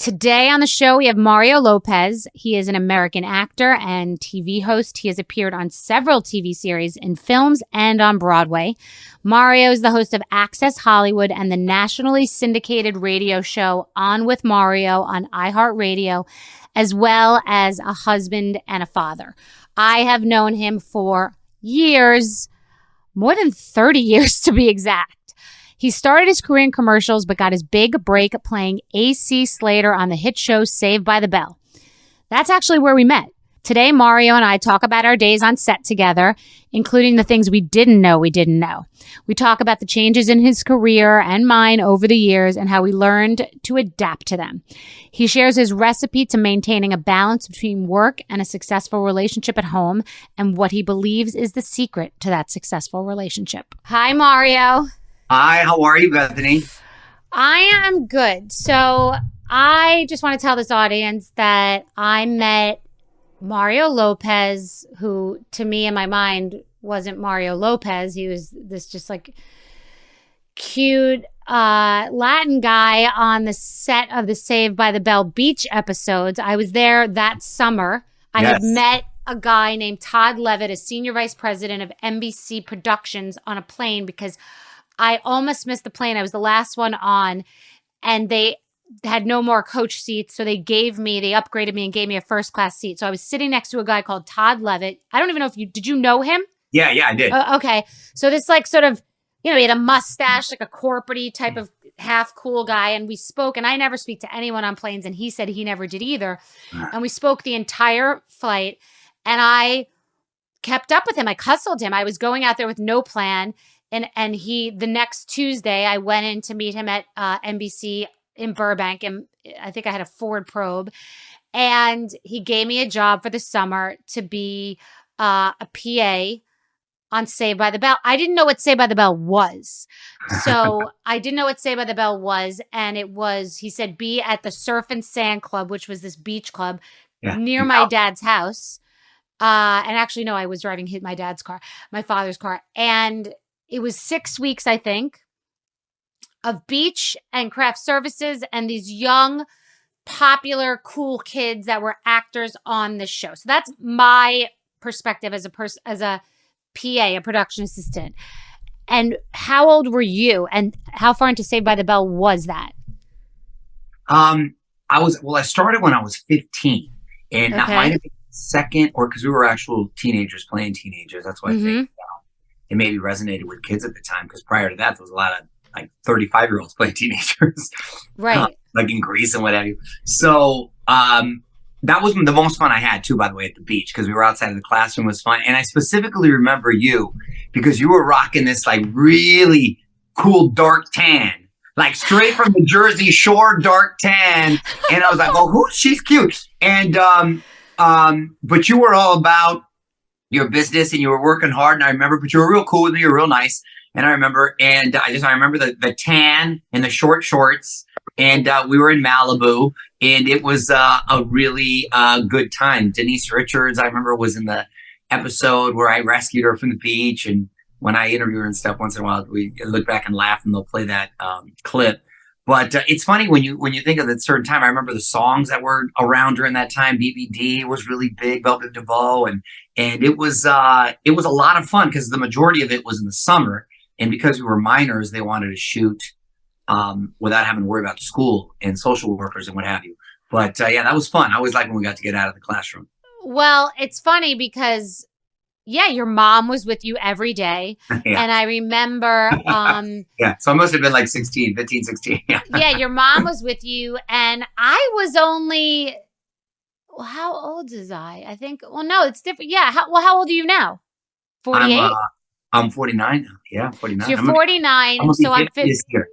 Today on the show, we have Mario Lopez. He is an American actor and TV host. He has appeared on several TV series in films and on Broadway. Mario is the host of Access Hollywood and the nationally syndicated radio show On with Mario on iHeartRadio, as well as a husband and a father. I have known him for years, more than 30 years to be exact. He started his career in commercials, but got his big break playing A.C. Slater on the hit show Saved by the Bell. That's actually where we met. Today, Mario and I talk about our days on set together, including the things we didn't know. We talk about the changes in his career and mine over the years and how we learned to adapt to them. He shares his recipe to maintaining a balance between work and a successful relationship at home and what he believes is the secret to that successful relationship. Hi, Mario. Hi, how are you, Bethenny? I am good. So I just want to tell this audience that I met Mario Lopez, who to me in my mind wasn't Mario Lopez. He was this just like cute Latin guy on the set of the Saved by the Bell beach episodes. I was there that summer. I had met a guy named Todd Levitt, a senior vice president of NBC Productions, on a plane because I almost missed the plane. I was the last one on, and they had no more coach seats. So they upgraded me and gave me a first class seat. So I was sitting next to a guy called Todd Levitt. I don't even know did you know him? Yeah, I did. Okay. So this like sort of, he had a mustache, like a corporate type of half cool guy. And we spoke, and I never speak to anyone on planes. And he said he never did either. And we spoke the entire flight, and I kept up with him. I hustled him. I was going out there with no plan. And the next Tuesday, I went in to meet him at NBC in Burbank, and I think I had a Ford Probe. And he gave me a job for the summer to be a PA on Saved by the Bell. I didn't know what Saved by the Bell was. So I didn't know what Saved by the Bell was. And he said, be at the Surf and Sand Club, which was this beach club near my dad's house. And actually, no, I was driving my father's car. And it was 6 weeks, I think, of beach and craft services and these young, popular, cool kids that were actors on the show. So that's my perspective as a PA, a production assistant. And how old were you? And how far into Saved by the Bell was that? I started when I was 15, and that might have been second, or because we were actual teenagers playing teenagers. That's why I think it maybe resonated with kids at the time, because prior to that, there was a lot of like 35-year-olds playing teenagers. Right. Like in Greece and what have you. So that was the most fun I had too, by the way, at the beach, because we were outside of the classroom. It was fun. And I specifically remember you because you were rocking this like really cool dark tan, like straight from the Jersey Shore dark tan. And I was like, oh, she's cute. And but you were all about your business, and you were working hard. And I remember, but you were real cool with me. You were real nice. And I remember, I remember the tan and the short shorts, and we were in Malibu, and it was a really good time. Denise Richards, I remember, was in the episode where I rescued her from the beach. And when I interview her and stuff, once in a while, we look back and laugh, and they'll play that clip. But it's funny when you think of that certain time. I remember the songs that were around during that time. BBD was really big, Velvet DeVoe, and it was a lot of fun because the majority of it was in the summer, and because we were minors, they wanted to shoot without having to worry about school and social workers and what have you. But that was fun. I always liked when we got to get out of the classroom. Well, it's funny because your mom was with you every day. And I remember... so I must have been like 15, 16. Your mom was with you, and I was only... Well, how old is I? I think... Well, no, it's different. Yeah. How old are you now? 48? I'm 49 now. Yeah, 49. So you're 49. I'm 50 this year.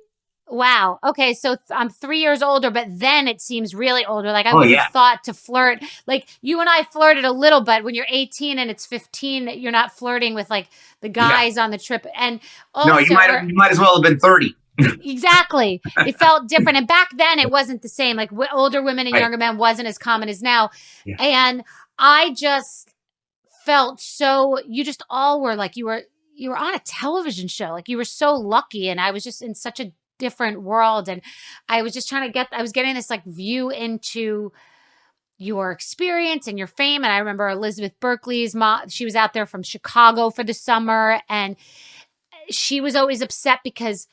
Wow. Okay. So I'm 3 years older, but then it seems really older. Like I would have thought to flirt. Like you and I flirted a little, but when you're 18 and it's 15, you're not flirting with like the guys on the trip. And also, no, you might as well have been 30. Exactly. It felt different. And back then it wasn't the same. Like older women and younger men wasn't as common as now. Yeah. And I just felt you just all were like, you were on a television show. Like you were so lucky. And I was just in such a different world. And I was just I was getting this like view into your experience and your fame. And I remember Elizabeth Berkley's mom, she was out there from Chicago for the summer, and she was always upset because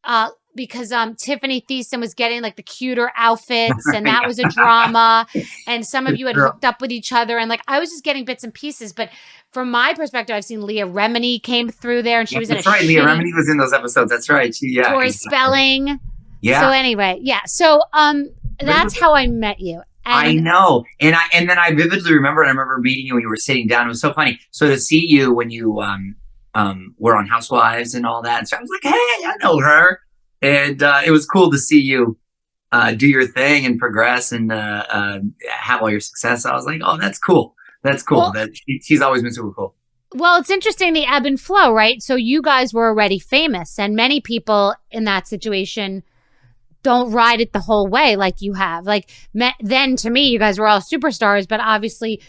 Tiffany Thiessen was getting like the cuter outfits, and that was a drama. And some of you had hooked up with each other, and like I was just getting bits and pieces. But from my perspective, I've seen Leah Remini came through there, and she was in a right. Leah Remini was in those episodes. That's right. Tori Spelling. Yeah. So anyway, yeah. So that's how I met you. And I know. And then I vividly remember, and I remember meeting you when you were sitting down. It was so funny. So to see you when you were on Housewives and all that. So I was like, hey, I know her. And it was cool to see you do your thing and progress and have all your success. I was like, oh, that's cool. That's cool. Well, she's always been super cool. Well, it's interesting, the ebb and flow, right? So you guys were already famous, and many people in that situation don't ride it the whole way like you have. Like then to me, you guys were all superstars, but obviously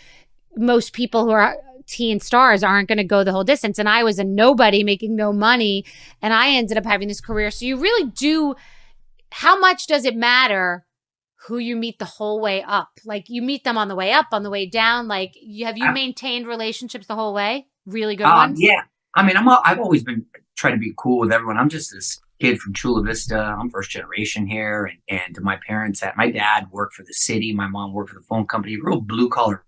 most people who are teen stars aren't going to go the whole distance. And I was a nobody making no money, and I ended up having this career. So you really do, how much does it matter who you meet the whole way up? Like you meet them on the way up, on the way down. Like have you maintained relationships the whole way? Really good ones? Yeah. I mean, I've always been trying to be cool with everyone. I'm just this kid from Chula Vista. I'm first generation here. And my parents, my dad worked for the city. My mom worked for the phone company, real blue collar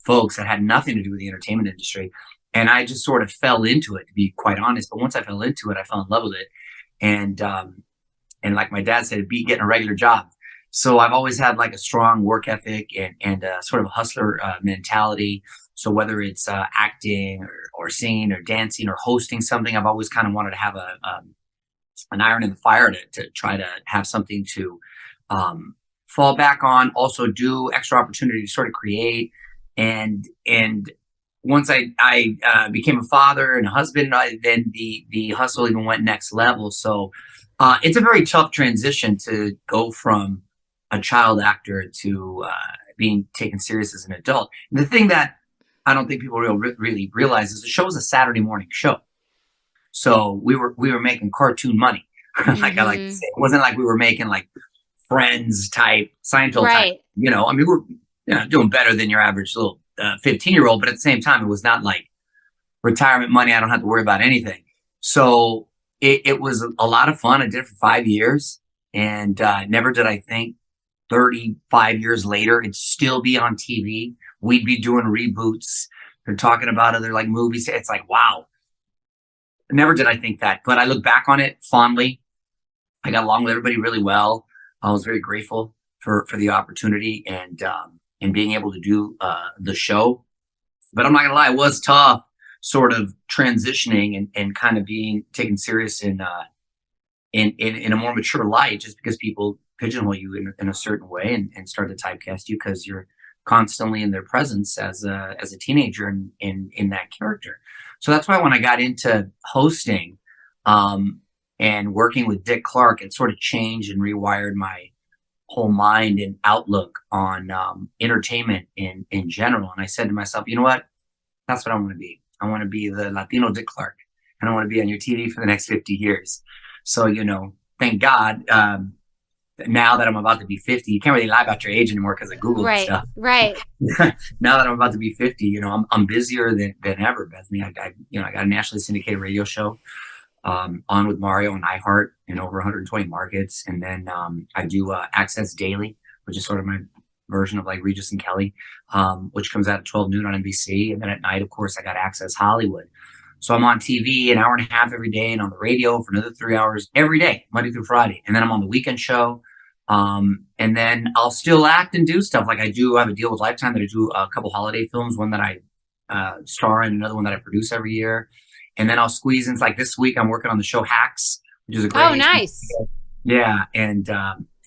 folks that had nothing to do with the entertainment industry. And I just sort of fell into it, to be quite honest. But once I fell into it, I fell in love with it. And like my dad said, be getting a regular job. So I've always had like a strong work ethic and sort of a hustler mentality. So whether it's acting or singing or dancing or hosting something, I've always kind of wanted to have an iron in the fire to try to have something to fall back on, also do extra opportunity to sort of create. And once I became a father and a husband, then the hustle even went next level. So it's a very tough transition to go from a child actor to being taken serious as an adult. And the thing that I don't think people really realize is the show was a Saturday morning show. So we were making cartoon money. Like I like to say, it wasn't like we were making like Friends type, Seinfeld type. You know, I mean, we're doing better than your average little 15-year-old, but at the same time, it was not like retirement money. I don't have to worry about anything. So it was a lot of fun. I did it for 5 years, and never did I think 35 years later it'd still be on TV. We'd be doing reboots. They're talking about other like movies. It's like, wow. Never did I think that, but I look back on it fondly. I got along with everybody really well. I was very grateful for the opportunity and being able to do the show. But I'm not gonna lie, it was tough, sort of transitioning and kind of being taken serious in a more mature light, just because people pigeonhole you in a certain way and start to typecast you because you're constantly in their presence as a teenager in that character. So that's why when I got into hosting and working with Dick Clark, it sort of changed and rewired my whole mind and outlook on entertainment in general. And I said to myself, you know what? That's what I want to be. I want to be the Latino Dick Clark, and I want to be on your TV for the next 50 years. So, thank God, now that I'm about to be 50, you can't really lie about your age anymore because of Google and stuff. Right. Now that I'm about to be 50, I'm busier than ever, Bethenny. I got a nationally syndicated radio show on with Mario and iHeart in over 120 markets. And then I do Access Daily, which is sort of my version of like Regis and Kelly, which comes out at 12 noon on NBC. And then at night, of course, I got Access Hollywood. So I'm on TV an hour and a half every day and on the radio for another 3 hours every day, Monday through Friday. And then I'm on the weekend show. And then I'll still act and do stuff. Like I have a deal with Lifetime that I do a couple holiday films, one that I star in, another one that I produce every year. And then I'll squeeze in, like this week, I'm working on the show Hacks, which is a great. Oh, nice. Yeah. And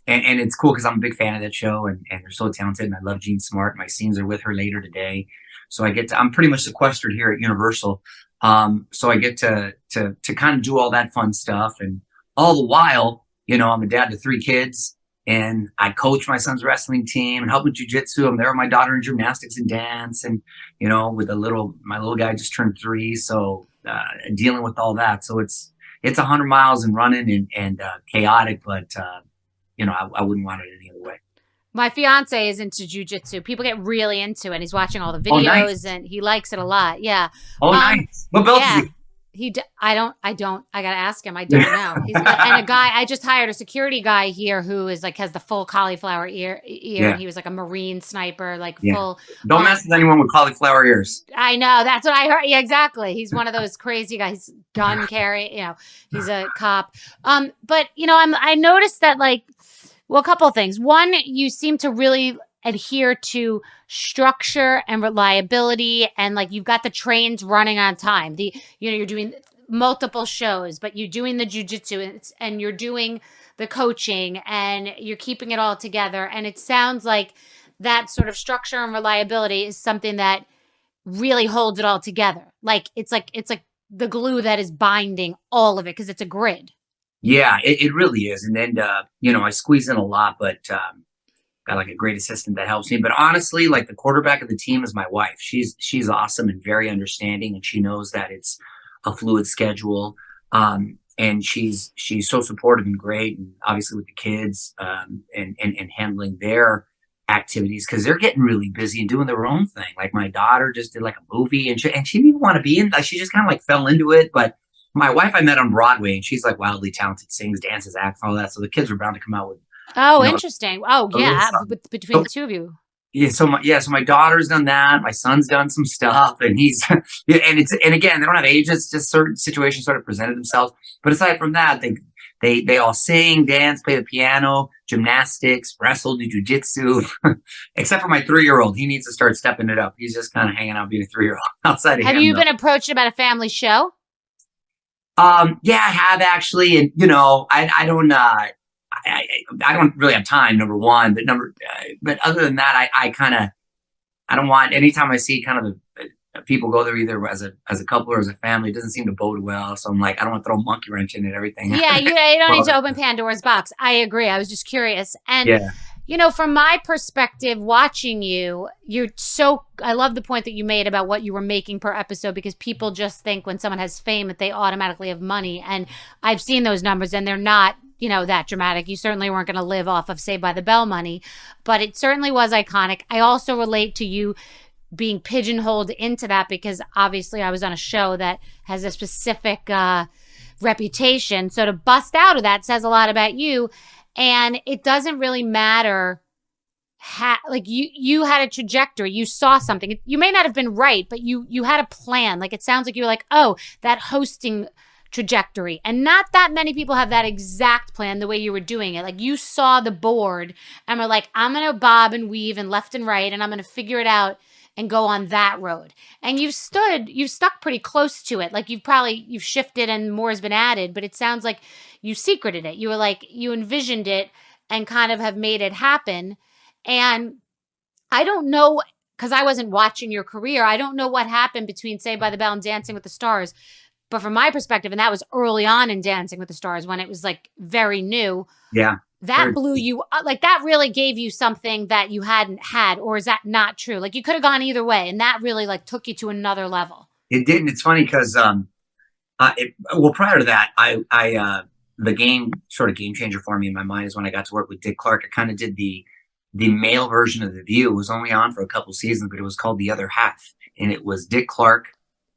it's cool because I'm a big fan of that show and they're so talented and I love Jean Smart. My scenes are with her later today. So I'm pretty much sequestered here at Universal. So I get to kind of do all that fun stuff. And all the while, I'm a dad to 3 kids and I coach my son's wrestling team and help with jujitsu. I'm there with my daughter in gymnastics and dance. And, with my little guy just turned 3. So, dealing with all that. So it's it's 100 miles and running and chaotic, but I wouldn't want it any other way. My fiance is into jujitsu. People get really into it. He's watching all the Oh, videos nice. and he likes it a lot. Yeah. Oh, nice. What belt Yeah. is he? I gotta ask him. I don't know. And a guy, I just hired a security guy here who is like, has the full cauliflower ear. Yeah. And he was like a Marine sniper, like Yeah. full. Don't mess with anyone with cauliflower ears. I know. That's what I heard. Yeah, exactly. He's one of those crazy guys, gun carry, he's a cop. But I noticed that a couple of things. One, you seem to really adhere to structure and reliability, and you've got the trains running on time. You're doing multiple shows, but you're doing the jujitsu and you're doing the coaching and you're keeping it all together. And it sounds like that sort of structure and reliability is something that really holds it all together. It's like the glue that is binding all of it because it's a grid. Yeah, it really is. And then, I squeeze in a lot, but got a great assistant that helps me. But honestly, the quarterback of the team is my wife. She's awesome and very understanding. And she knows that it's a fluid schedule. And she's so supportive and great. And obviously with the kids and handling their activities because they're getting really busy and doing their own thing. Like my daughter just did a movie and she didn't even want to be in. She just kind of fell into it. But my wife I met on Broadway, and she's wildly talented, sings, dances, acts, all that. So the kids were bound to come out with. Interesting. Oh, yeah, between the two of you. Yeah, so my daughter's done that. My son's done some stuff, and he's and again, they don't have age. It's just certain situations sort of presented themselves. But aside from that, they all sing, dance, play the piano, gymnastics, wrestle, do jujitsu. Except for my 3-year-old, he needs to start stepping it up. He's just kind of hanging out being a 3-year-old outside of him. Have you been approached about a family show? Yeah, I have actually, and I don't really have time. Number one, but other than that, I don't want. Anytime I see kind of the people go there either as a couple or as a family, it doesn't seem to bode well. So I'm I don't want to throw a monkey wrench in it. Everything. Yeah, you don't need to open Pandora's box. I agree. I was just curious, and yeah. From my perspective, watching I love the point that you made about what you were making per episode, because people just think when someone has fame that they automatically have money. And I've seen those numbers and they're not, that dramatic. You certainly weren't going to live off of Saved by the Bell money, but it certainly was iconic. I also relate to you being pigeonholed into that because obviously I was on a show that has a specific reputation. So to bust out of that says a lot about you. And it doesn't really matter you had a trajectory. You saw something. You may not have been right, but you had a plan. It sounds like you were oh, that hosting trajectory. And not that many people have that exact plan the way you were doing it. You saw the board and were I'm going to bob and weave and left and right, and I'm going to figure it out and go on that road. And you've stuck pretty close to it. You've shifted and more has been added, but it sounds like you secreted it. You were you envisioned it and kind of have made it happen. And I don't know, because I wasn't watching your career, I don't know what happened between Saved by the Bell and Dancing with the Stars. But from my perspective, and that was early on in Dancing with the Stars when it was very new. Yeah. That blew you up. That really gave you something that you hadn't had, or is that not true? You could have gone either way, and that really took you to another level. It didn't. It's funny because prior to that, the game changer for me in my mind is when I got to work with Dick Clark. I kind of did the male version of The View. It was only on for a couple seasons, but it was called The Other Half, and it was Dick Clark,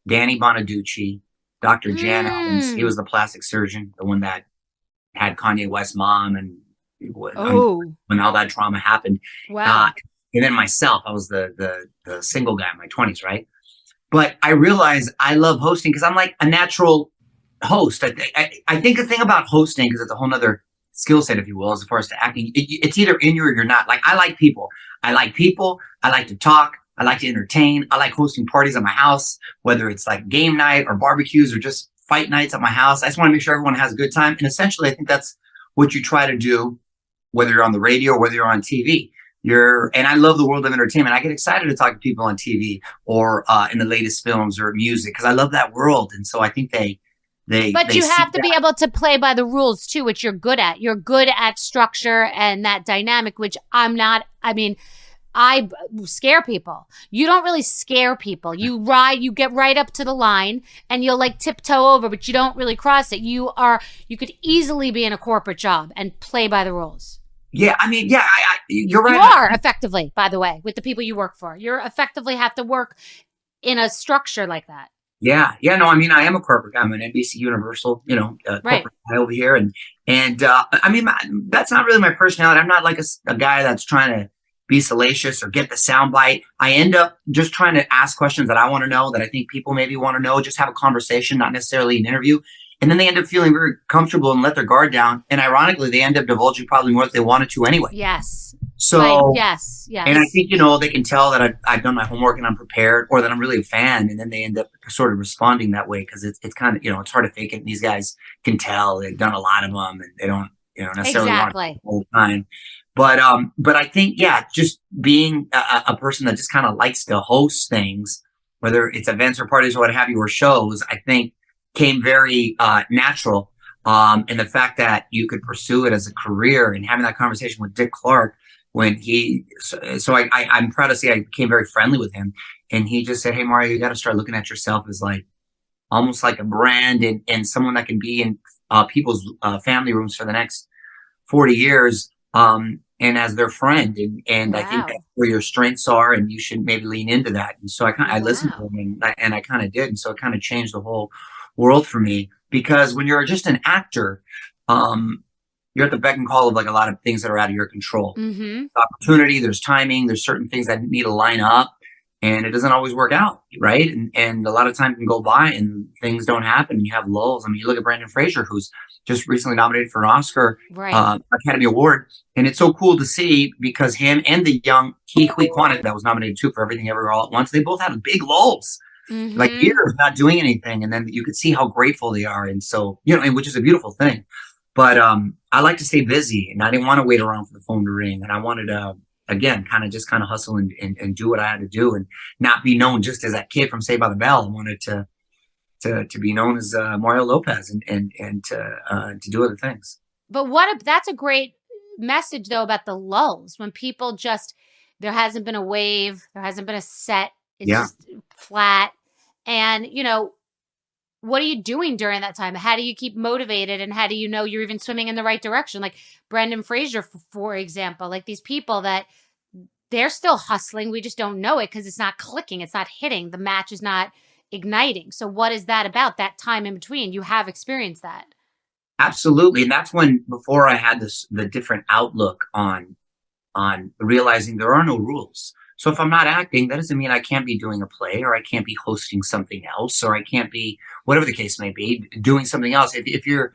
Danny Bonaducci, Dr. Jan Evans. He was the plastic surgeon, the one that had Kanye West's mom and. When all that trauma happened. Wow. And then myself, I was the single guy in my 20s, right? But I realized I love hosting because I'm a natural host. I think the thing about hosting, because it's a whole nother skill set, if you will, as far as to acting, it's either in you or you're not. I like people. I like to talk. I like to entertain. I like hosting parties at my house, whether it's game night or barbecues or just fight nights at my house. I just want to make sure everyone has a good time. And essentially, I think that's what you try to do, whether you're on the radio or whether you're on TV. And I love the world of entertainment. I get excited to talk to people on TV or in the latest films or music because I love that world. And so I think But you have to be able to play by the rules too, which you're good at. You're good at structure and that dynamic, which I'm not. I mean, I scare people. You don't really scare people. You get right up to the line and you'll like tiptoe over, but you don't really cross it. You could easily be in a corporate job and play by the rules. Yeah, I mean, yeah, you're right. You are effectively, by the way, with the people you work for. You're effectively have to work in a structure like that. Yeah. No, I mean, I am a corporate guy. I'm an NBC Universal, corporate guy over here. And I mean, that's not really my personality. I'm not like a guy that's trying to be salacious or get the soundbite. I end up just trying to ask questions that I want to know, that I think people maybe want to know, just have a conversation, not necessarily an interview. And then they end up feeling very comfortable and let their guard down. And ironically, they end up divulging probably more than they wanted to anyway. Yes. So, yes. And I think, they can tell that I've done my homework and I'm prepared, or that I'm really a fan. And then they end up sort of responding that way, because it's kind of, it's hard to fake it. And these guys can tell they've done a lot of them, and they don't, necessarily want it all the time. But I think, just being a person that just kind of likes to host things, whether it's events or parties or what have you, or shows, I think came very natural. And the fact that you could pursue it as a career, and having that conversation with Dick Clark when I'm proud to say I became very friendly with him, and he just said, "Hey, Mario, you got to start looking at yourself as like almost like a brand, and someone that can be in people's family rooms for the next 40 years. And as their friend, and I think that's where your strengths are, and you should maybe lean into that." And so I listened to him, and I kind of did. And so it kind of changed the whole world for me, because when you're just an actor, you're at the beck and call of like a lot of things that are out of your control. Mm-hmm. Opportunity, there's timing, there's certain things that need to line up, and it doesn't always work out, right? And a lot of time can go by and things don't happen, and you have lulls. I mean, you look at Brendan Fraser, who's just recently nominated for an Oscar Academy Award, and it's so cool to see, because him and the young Ke Huy Quan that was nominated too for Everything Everywhere All at Once, they both had big lulls, like years not doing anything, and then you could see how grateful they are, and so and which is a beautiful thing. But I like to stay busy, and I didn't want to wait around for the phone to ring, and I wanted to again kind of hustle and do what I had to do, and not be known just as that kid from Saved by the Bell. I wanted to be known as Mario Lopez, and to do other things. But that's a great message though, about the lulls, when people just, there hasn't been a wave, there hasn't been a set, it's just flat. And what are you doing during that time? How do you keep motivated, and how do you know you're even swimming in the right direction? Like Brendan Fraser, for example, like these people that they're still hustling, we just don't know it because it's not clicking, it's not hitting, the match is not igniting. So what is that about, that time in between? You have experienced that. Absolutely. And that's when, before I had the different outlook on realizing there are no rules. So if I'm not acting, that doesn't mean I can't be doing a play, or I can't be hosting something else, or I can't be, whatever the case may be, doing something else. If you're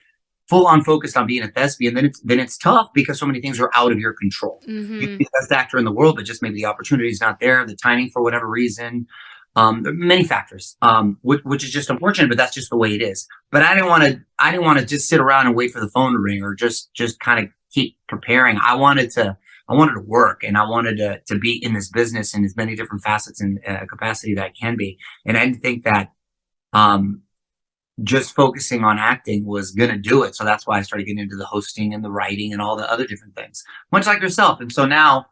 full on focused on being a thespian, then it's tough, because so many things are out of your control. Mm-hmm. You can be the best actor in the world, but just maybe the opportunity is not there, the timing for whatever reason. There are many factors, which is just unfortunate, but that's just the way it is. But I didn't want to just sit around and wait for the phone to ring, or just kind of keep preparing. I wanted to work, and I wanted to be in this business in as many different facets and capacity that I can be. And I didn't think that just focusing on acting was going to do it. So that's why I started getting into the hosting and the writing and all the other different things, much like yourself. And so now,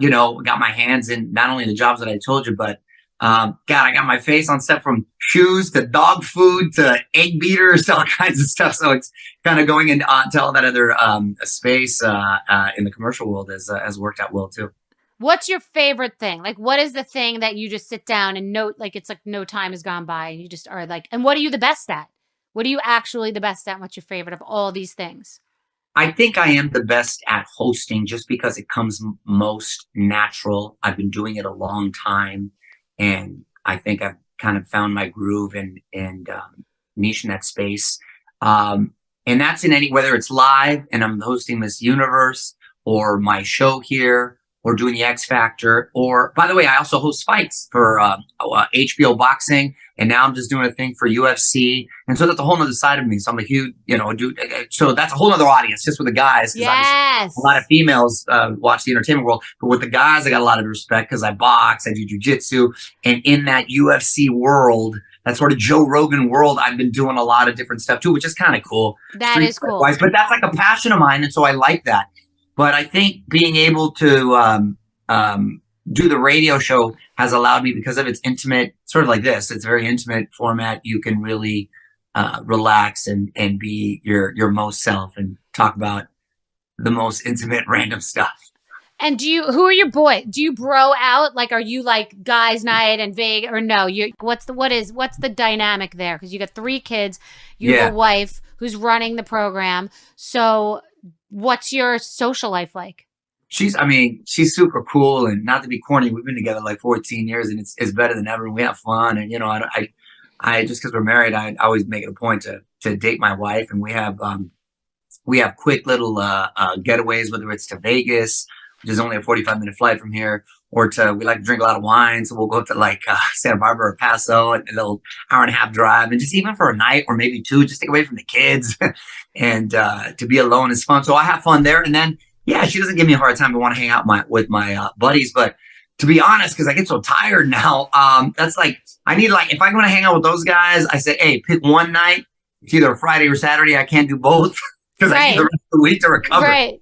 got my hands in not only the jobs that I told you, but I got my face on set, from shoes to dog food to egg beaters to all kinds of stuff. So it's kind of going into all that other space in the commercial world has worked out well too. What's your favorite thing? Like, what is the thing that you just sit down and note, like it's like no time has gone by, and you just are like, and what are you the best at? What are you actually the best at? What's your favorite of all these things? I think I am the best at hosting, just because it comes most natural. I've been doing it a long time. And I think I've kind of found my groove and niche in that space. And that's in whether it's live and I'm hosting Miss Universe, or my show here, or doing the X Factor, or, by the way, I also host fights for HBO boxing, and now I'm just doing a thing for UFC. And so that's a whole nother side of me. So I'm a huge, dude. So that's a whole other audience just with the guys. Yes. A lot of females watch the entertainment world, but with the guys, I got a lot of respect, because I box, I do jujitsu, and in that UFC world, that sort of Joe Rogan world, I've been doing a lot of different stuff too, which is kind of cool. That is cool. But that's like a passion of mine, and so I like that. But I think being able to do the radio show has allowed me, because of its intimate, sort of like this, it's a very intimate format. You can really relax and be your most self and talk about the most intimate random stuff. And who are your boys? Do you bro out? Like, are you like guys night and vague, or no? What's the dynamic there? Because you got 3 kids, you have a wife who's running the program. So what's your social life like? She's super cool, and not to be corny, we've been together like 14 years, and it's better than ever. And we have fun, and I just because we're married, I always make it a point to date my wife, and we have quick little getaways, whether it's to Vegas, which is only a 45-minute flight from here, or we like to drink a lot of wine, so we'll go to like Santa Barbara or Paso, and a little hour-and-a-half drive, and just even for a night or maybe 2, just take away from the kids, and to be alone is fun. So I have fun there, and then she doesn't give me a hard time to want to hang out with my buddies, but to be honest, because I get so tired now, that's like I need, like, if I'm going to hang out with those guys, I say, hey, pick one night. It's either a Friday or Saturday. I can't do both because I need the rest of the week to recover. Right.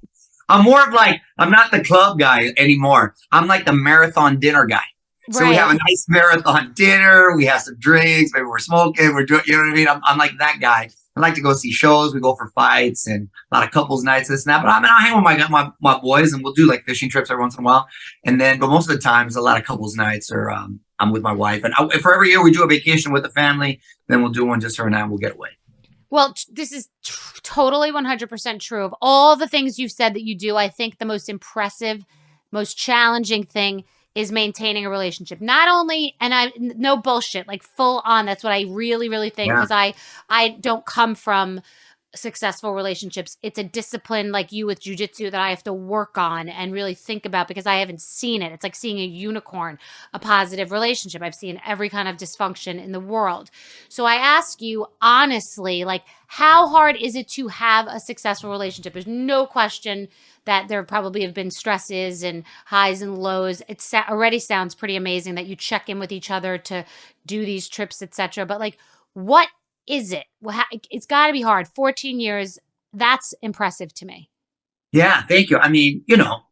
I'm more of like, I'm not the club guy anymore. I'm like the marathon dinner guy. So we have a nice marathon dinner. We have some drinks. Maybe we're smoking. We're doing, you know what I mean? I'm like that guy. I like to go see shows. We go for fights and a lot of couples nights, this and that. But I'll hang with my boys, and we'll do like fishing trips every once in a while. But most of the time, it's a lot of couples nights, or I'm with my wife. And for every year we do a vacation with the family, then we'll do one just her and I, and we'll get away. Well, this is totally 100% true. Of all the things you've said that you do, I think the most impressive, most challenging thing is maintaining a relationship. Not only, and no bullshit, like full on. That's what I really, really think, because I don't come from successful relationships. It's a discipline like you with jujitsu that I have to work on and really think about, because I haven't seen it. It's like seeing a unicorn, a positive relationship. I've seen every kind of dysfunction in the world. So I ask you honestly, like, how hard is it to have a successful relationship? There's no question that there probably have been stresses and highs and lows. It already sounds pretty amazing that you check in with each other to do these trips, etc. But like, what is it? Well, it's got to be hard. 14 years, that's impressive to me. Yeah, thank you. I mean,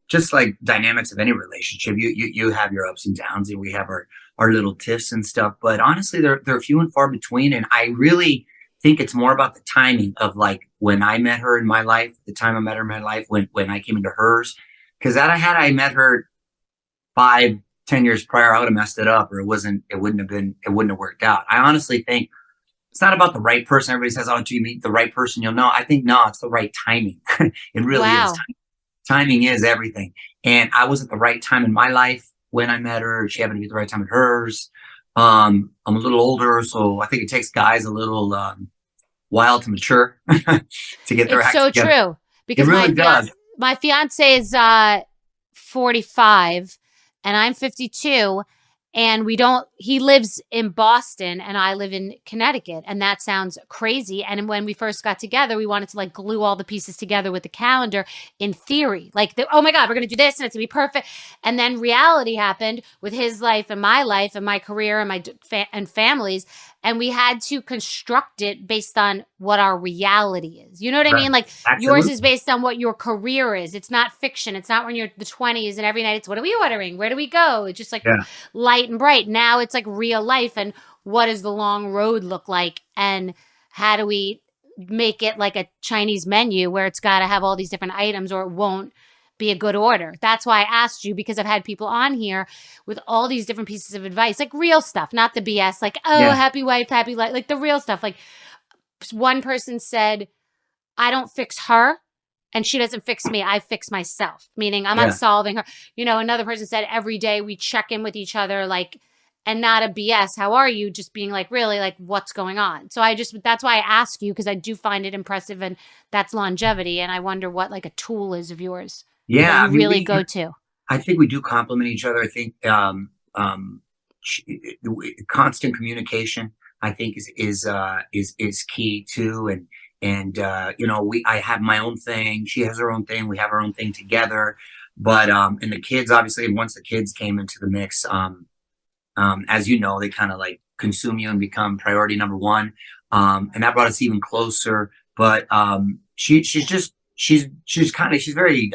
just like dynamics of any relationship, you have your ups and downs, and we have our little tiffs and stuff. But honestly, they're few and far between. And I really think it's more about the timing of like when I met her in my life, the time I met her in my life, when I came into hers. Because had I met her 5-10 years prior, I would have messed it up, or it wouldn't have worked out. I honestly think it's not about the right person. Everybody says, oh, until you meet the right person, you'll know. I think, no, it's the right timing. It really is. Timing is everything. And I was at the right time in my life when I met her. She happened to be at the right time in hers. I'm a little older, so I think it takes guys a little while to mature to get their act together. It's so true. Because it really does. My fiance is 45 and I'm 52. And he lives in Boston and I live in Connecticut. And that sounds crazy. And when we first got together, we wanted to like glue all the pieces together with the calendar in theory. Like, oh my God, we're going to do this and it's going to be perfect. And then reality happened with his life and my career and and families. And we had to construct it based on what our reality is. You know what I mean? Like, absolutely. Yours is based on what your career is. It's not fiction. It's not when you're the 20s and every night it's, what are we ordering? Where do we go? It's just like light and bright. Now it's like real life. And what does the long road look like? And how do we make it like a Chinese menu where it's got to have all these different items or it won't be a good order? That's why I asked you, because I've had people on here with all these different pieces of advice, like real stuff, not the BS, like, happy wife, happy life, like the real stuff. Like one person said, I don't fix her and she doesn't fix me. I fix myself, meaning I'm not solving her. Another person said every day we check in with each other, like, and not a BS. How are you? Just being like, really, like, what's going on? So that's why I ask you, because I do find it impressive, and that's longevity. And I wonder what like a tool is of yours. Yeah, we go to. I think we do complement each other. I think constant communication, I think, is key too. And I have my own thing. She has her own thing. We have our own thing together. But and the kids, obviously, once the kids came into the mix, as you know, they kind of like consume you and become priority number one. And that brought us even closer. But she's very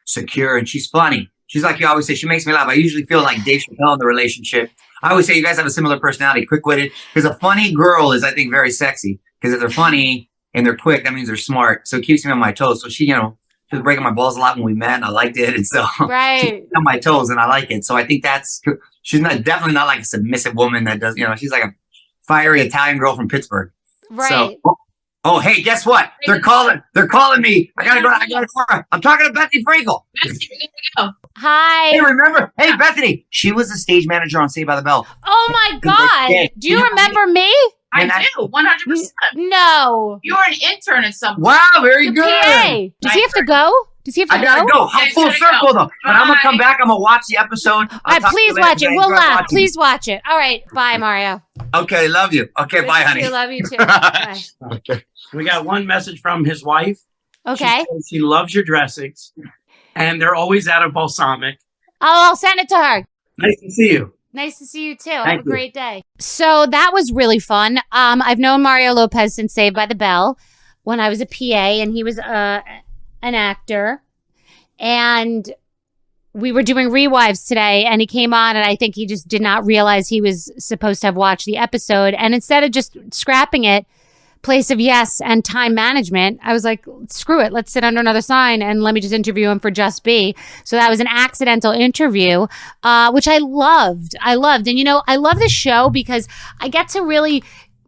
secure, and she's funny. She's like you always say, she makes me laugh. I usually feel like Dave Chappelle in the relationship. I always say you guys have a similar personality, quick-witted. Because a funny girl is, I think, very sexy. Because if they're funny and they're quick, that means they're smart. So it keeps me on my toes. So she, she was breaking my balls a lot when we met, and I liked it. And so she's on my toes, and I like it. So I think she's definitely not like a submissive woman that does, she's like a fiery Italian girl from Pittsburgh. Right. So, oh, hey, guess what? They're calling me. I gotta go. I'm talking to Bethenny Frankel. Hi. Hey, remember? Hey, Bethenny. She was the stage manager on Saved by the Bell. Oh my God. Do you remember me? I do, 100%. No. You were an intern at some point. Wow, very good. PA. Does he have to go? I gotta go. I'm full circle though. But I'm gonna come back. I'm gonna watch the episode. All right, please watch it. We'll laugh. Please watch it. All right. Bye, Mario. Okay, love you. Okay, bye, honey. I love you too. Bye. Okay. We got one message from his wife. Okay. She loves your dressings, and they're always out of balsamic. I'll send it to her. Nice to see you. Nice to see you too. Have a great day. So that was really fun. I've known Mario Lopez since Saved by the Bell when I was a PA, and he was an actor. And we were doing Rewives today, and he came on, and I think he just did not realize he was supposed to have watched the episode. And instead of just scrapping it, place of yes and time management, I was like, screw it. Let's sit under another sign and let me just interview him for Just Be. So that was an accidental interview, which I loved. And, I love this show because I get to really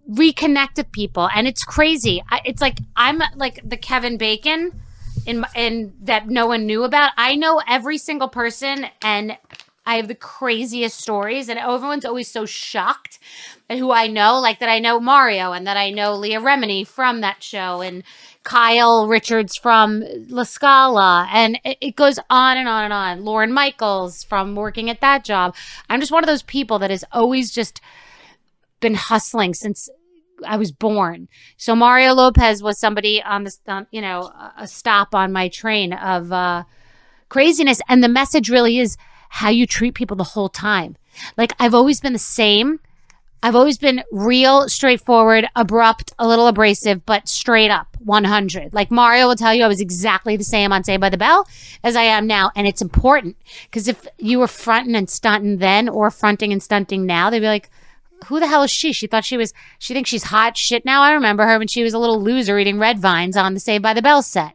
reconnect with people. And it's crazy. It's like I'm like the Kevin Bacon in that no one knew about. I know every single person, and I have the craziest stories, and everyone's always so shocked at who I know, like that I know Mario, and that I know Leah Remini from that show, and Kyle Richards from La Scala, and it goes on and on and on. Lauren Michaels from working at that job. I'm just one of those people that has always just been hustling since I was born. So Mario Lopez was somebody on the, a stop on my train of craziness, and the message really is how you treat people the whole time. Like, I've always been the same. I've always been real, straightforward, abrupt, a little abrasive, but straight up 100. Like Mario will tell you, I was exactly the same on Saved by the Bell as I am now. And it's important because if you were fronting and stunting then or fronting and stunting now, they'd be like, who the hell is she? She thinks she's hot shit now. I remember her when she was a little loser eating red vines on the Saved by the Bell set,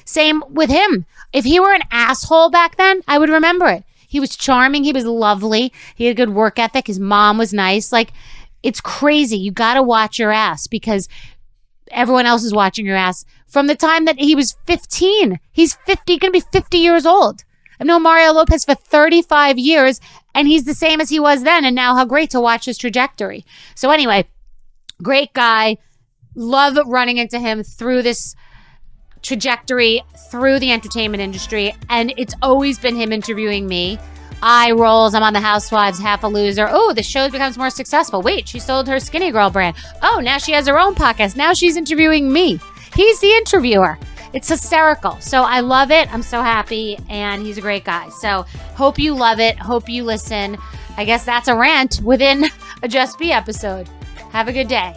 Same with him. If he were an asshole back then, I would remember it. He was charming. He was lovely. He had a good work ethic. His mom was nice. Like, it's crazy. You got to watch your ass because everyone else is watching your ass from the time that he was 15. He's going to be 50 years old. I've known Mario Lopez for 35 years, and he's the same as he was then. And now how great to watch his trajectory. So anyway, great guy. Love running into him through this trajectory, through the entertainment industry. And it's always been him interviewing me. Eye rolls. I'm on the Housewives, half a loser. Oh, the show becomes more successful. Wait, she sold her Skinnygirl brand. Oh, now she has her own podcast. Now she's interviewing me. He's the interviewer. It's hysterical. So I love it. I'm so happy. And he's a great guy. So hope you love it. Hope you listen. I guess that's a rant within a Just Be episode. Have a good day.